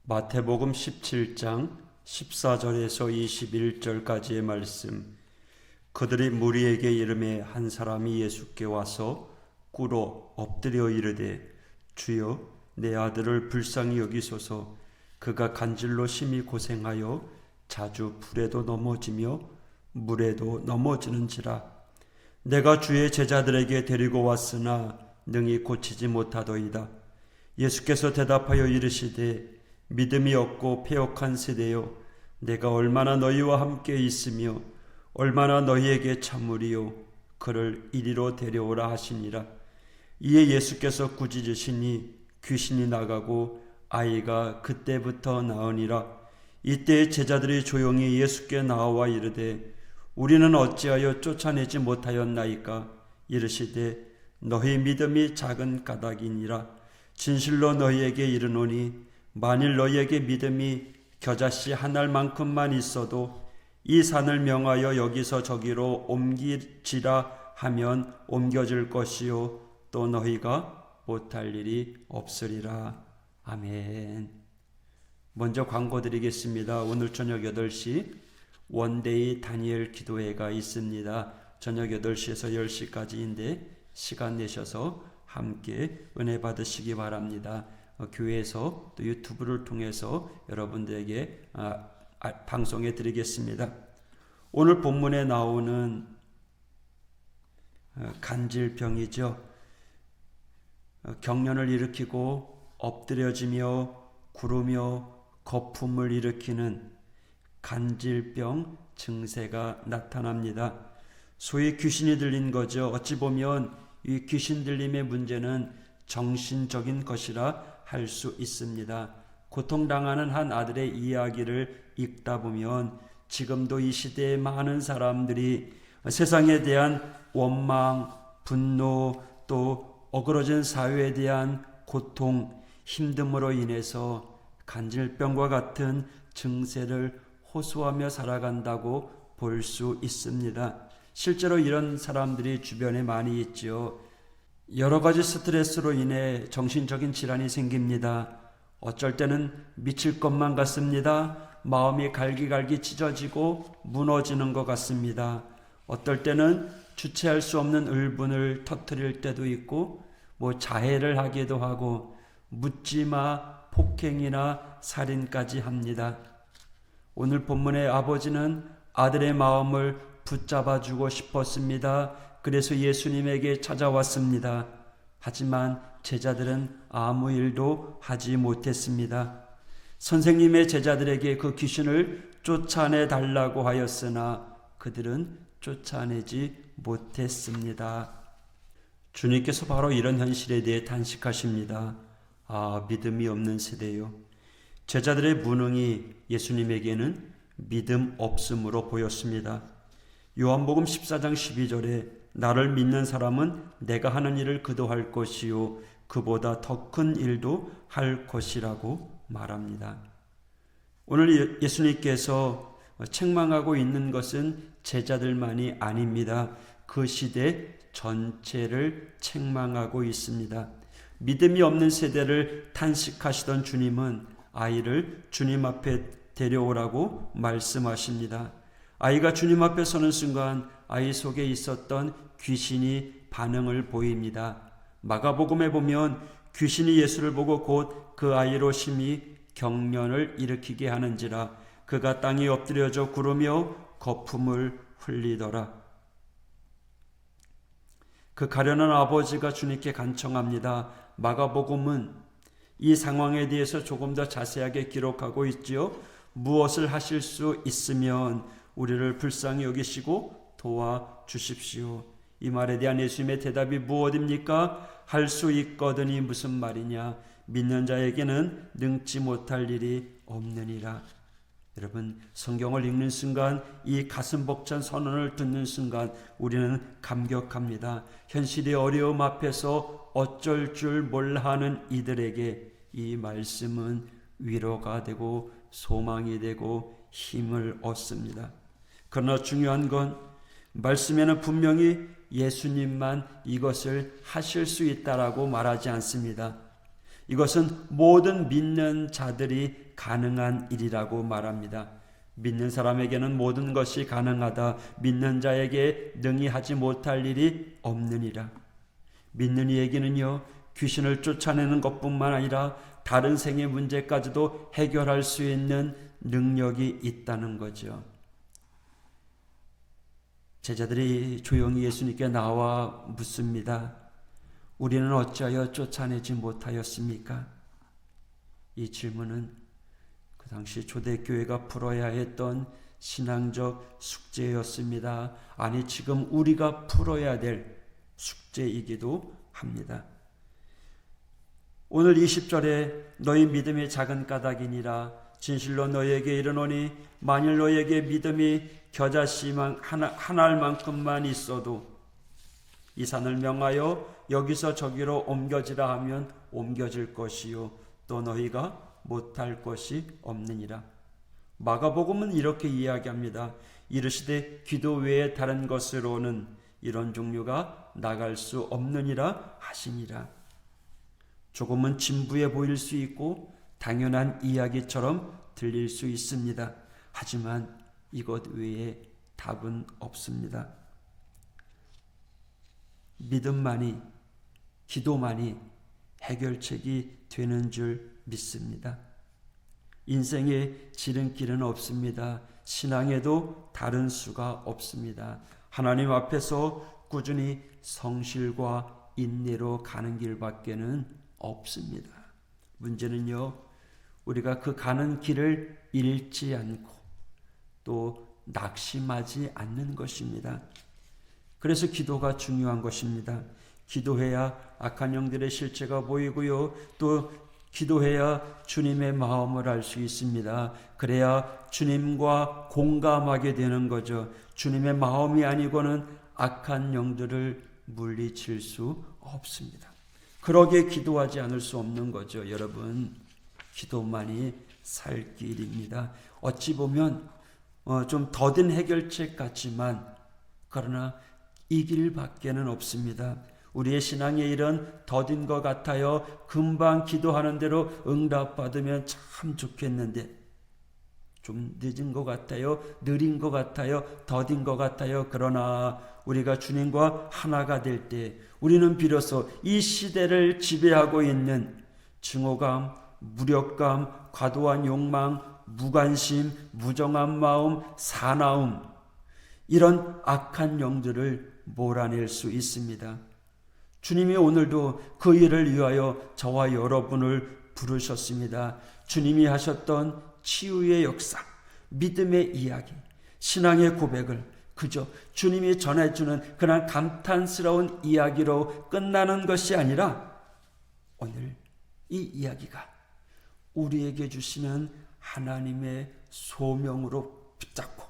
마태복음 17장 14절에서 21절까지의 말씀. 그들이 무리에게 이르매 한 사람이 예수께 와서 꿇어 엎드려 이르되, 주여, 내 아들을 불쌍히 여기소서. 그가 간질로 심히 고생하여 자주 불에도 넘어지며 물에도 넘어지는지라. 내가 주의 제자들에게 데리고 왔으나 능히 고치지 못하더이다. 예수께서 대답하여 이르시되, 믿음이 없고 패역한 세대여, 내가 얼마나 너희와 함께 있으며 얼마나 너희에게 참으리요. 그를 이리로 데려오라 하시니라. 이에 예수께서 꾸짖으시니 귀신이 나가고 아이가 그때부터 나으니라. 이때 제자들이 조용히 예수께 나와 이르되, 우리는 어찌하여 쫓아내지 못하였나이까? 이르시되, 너희 믿음이 작은 까닭이니라. 진실로 너희에게 이르노니 만일 너희에게 믿음이 겨자씨 한 알만큼만 있어도 이 산을 명하여 여기서 저기로 옮기지라 하면 옮겨질 것이요, 또 너희가 못할 일이 없으리라. 아멘. 먼저 광고 드리겠습니다. 오늘 저녁 8시 원데이 다니엘 기도회가 있습니다. 저녁 8시에서 10시까지인데 시간 내셔서 함께 은혜 받으시기 바랍니다. 교회에서 또 유튜브를 통해서 여러분들에게 방송해 드리겠습니다. 오늘 본문에 나오는 간질병이죠. 경련을 일으키고 엎드려지며 구르며 거품을 일으키는 간질병 증세가 나타납니다. 소위 귀신이 들린 거죠. 어찌 보면 이 귀신 들림의 문제는 정신적인 것이라 할 수 있습니다. 고통당하는 한 아들의 이야기를 읽다 보면 지금도 이 시대의 많은 사람들이 세상에 대한 원망, 분노, 또 어그러진 사회에 대한 고통, 힘듦으로 인해서 간질병과 같은 증세를 호소하며 살아간다고 볼 수 있습니다. 실제로 이런 사람들이 주변에 많이 있죠. 여러 가지 스트레스로 인해 정신적인 질환이 생깁니다. 어쩔 때는 미칠 것만 같습니다. 마음이 갈기갈기 찢어지고 무너지는 것 같습니다. 어떨 때는 주체할 수 없는 울분을 터뜨릴 때도 있고, 자해를 하기도 하고, 묻지마 폭행이나 살인까지 합니다. 오늘 본문의 아버지는 아들의 마음을 붙잡아주고 싶었습니다. 그래서 예수님에게 찾아왔습니다. 하지만 제자들은 아무 일도 하지 못했습니다. 선생님의 제자들에게 그 귀신을 쫓아내 달라고 하였으나 그들은 쫓아내지 못했습니다. 주님께서 바로 이런 현실에 대해 탄식하십니다. 믿음이 없는 세대요. 제자들의 무능이 예수님에게는 믿음 없음으로 보였습니다. 요한복음 14장 12절에 나를 믿는 사람은 내가 하는 일을 그도 할 것이요, 그보다 더 큰 일도 할 것이라고 말합니다. 오늘 예수님께서 책망하고 있는 것은 제자들만이 아닙니다. 그 시대 전체를 책망하고 있습니다. 믿음이 없는 세대를 탄식하시던 주님은 아이를 주님 앞에 데려오라고 말씀하십니다. 아이가 주님 앞에 서는 순간 아이 속에 있었던 귀신이 반응을 보입니다. 마가복음에 보면 귀신이 예수를 보고 곧 그 아이로 심히 경련을 일으키게 하는지라 그가 땅에 엎드려져 구르며 거품을 흘리더라. 그 가련한 아버지가 주님께 간청합니다. 마가복음은 이 상황에 대해서 조금 더 자세하게 기록하고 있지요. 무엇을 하실 수 있으면 우리를 불쌍히 여기시고 도와주십시오. 이 말에 대한 예수님의 대답이 무엇입니까? 할 수 있거든이 무슨 말이냐? 믿는 자에게는 능치 못할 일이 없느니라. 여러분, 성경을 읽는 순간, 이 가슴 벅찬 선언을 듣는 순간 우리는 감격합니다. 현실의 어려움 앞에서 어쩔 줄 몰라 하는 이들에게 이 말씀은 위로가 되고 소망이 되고 힘을 얻습니다. 그러나 중요한 건 말씀에는 분명히 예수님만 이것을 하실 수 있다라고 말하지 않습니다. 이것은 모든 믿는 자들이 가능한 일이라고 말합니다. 믿는 사람에게는 모든 것이 가능하다. 믿는 자에게 능히 하지 못할 일이 없느니라. 믿는 이에게는요, 귀신을 쫓아내는 것뿐만 아니라 다른 생의 문제까지도 해결할 수 있는 능력이 있다는 거죠. 제자들이 조용히 예수님께 나와 묻습니다. 우리는 어찌하여 쫓아내지 못하였습니까? 이 질문은 그 당시 초대교회가 풀어야 했던 신앙적 숙제였습니다. 아니, 지금 우리가 풀어야 될 숙제이기도 합니다. 오늘 20절에 너희 믿음이 작은 까닭이니라 진실로 너희에게 이르노니 만일 너희에게 믿음이 겨자씨만 한 알만큼만 있어도 이 산을 명하여 여기서 저기로 옮겨지라 하면 옮겨질 것이요 또 너희가 못할 것이 없느니라. 마가복음은 이렇게 이야기합니다. 이르시되 기도 외에 다른 것으로는 이런 종류가 나갈 수 없느니라 하시니라. 조금은 진부해 보일 수 있고 당연한 이야기처럼 들릴 수 있습니다. 하지만 이것 외에 답은 없습니다. 믿음만이, 기도만이 해결책이 되는 줄 믿습니다. 인생에 지름길은 없습니다. 신앙에도 다른 수가 없습니다. 하나님 앞에서 꾸준히 성실과 인내로 가는 길밖에는 없습니다. 문제는요, 우리가 그 가는 길을 잃지 않고 또 낙심하지 않는 것입니다. 그래서 기도가 중요한 것입니다. 기도해야 악한 영들의 실체가 보이고요. 또 기도해야 주님의 마음을 알 수 있습니다. 그래야 주님과 공감하게 되는 거죠. 주님의 마음이 아니고는 악한 영들을 물리칠 수 없습니다. 그러게 기도하지 않을 수 없는 거죠. 여러분, 기도만이 살 길입니다. 어찌 보면 좀 더딘 해결책 같지만 그러나 이 길밖에는 없습니다. 우리의 신앙의 일은 더딘 것 같아요. 금방 기도하는 대로 응답받으면 참 좋겠는데 좀 늦은 것 같아요. 느린 것 같아요. 더딘 것 같아요. 그러나 우리가 주님과 하나가 될 때 우리는 비로소 이 시대를 지배하고 있는 증오감, 무력감, 과도한 욕망, 무관심, 무정한 마음, 사나움, 이런 악한 영들을 몰아낼 수 있습니다. 주님이 오늘도 그 일을 위하여 저와 여러분을 부르셨습니다. 주님이 하셨던 치유의 역사, 믿음의 이야기, 신앙의 고백을 그저 주님이 전해주는 그런 감탄스러운 이야기로 끝나는 것이 아니라 오늘 이 이야기가 우리에게 주시는 하나님의 소명으로 붙잡고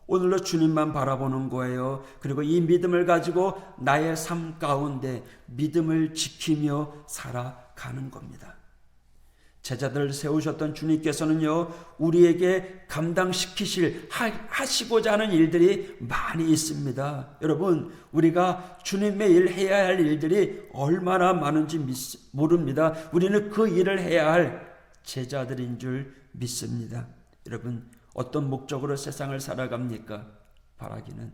오늘로 주님만 바라보는 거예요. 그리고 이 믿음을 가지고 나의 삶 가운데 믿음을 지키며 살아가는 겁니다. 제자들을 세우셨던 주님께서는요, 우리에게 하시고자 하는 일들이 많이 있습니다. 여러분, 우리가 주님의 일 해야 할 일들이 얼마나 많은지 모릅니다. 우리는 그 일을 해야 할 제자들인 줄 믿습니다. 여러분, 어떤 목적으로 세상을 살아갑니까? 바라기는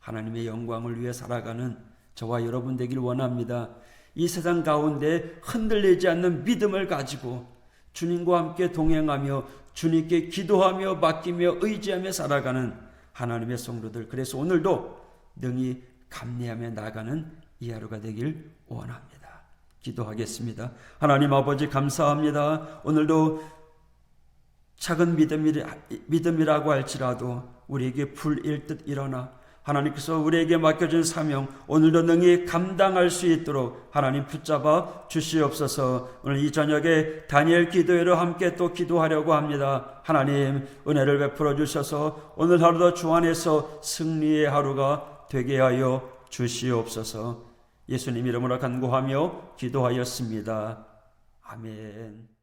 하나님의 영광을 위해 살아가는 저와 여러분 되길 원합니다. 이 세상 가운데 흔들리지 않는 믿음을 가지고 주님과 함께 동행하며 주님께 기도하며 맡기며 의지하며 살아가는 하나님의 성도들, 그래서 오늘도 능히 감내하며 나가는 이 하루가 되길 원합니다. 기도하겠습니다. 하나님 아버지, 감사합니다. 오늘도 작은 믿음이라고 할지라도 우리에게 불일듯 일어나 하나님께서 우리에게 맡겨준 사명 오늘도 능히 감당할 수 있도록 하나님 붙잡아 주시옵소서. 오늘 이 저녁에 다니엘 기도회로 함께 또 기도하려고 합니다. 하나님 은혜를 베풀어 주셔서 오늘 하루도 주 안에서 승리의 하루가 되게 하여 주시옵소서. 예수님 이름으로 간구하며 기도하였습니다. 아멘.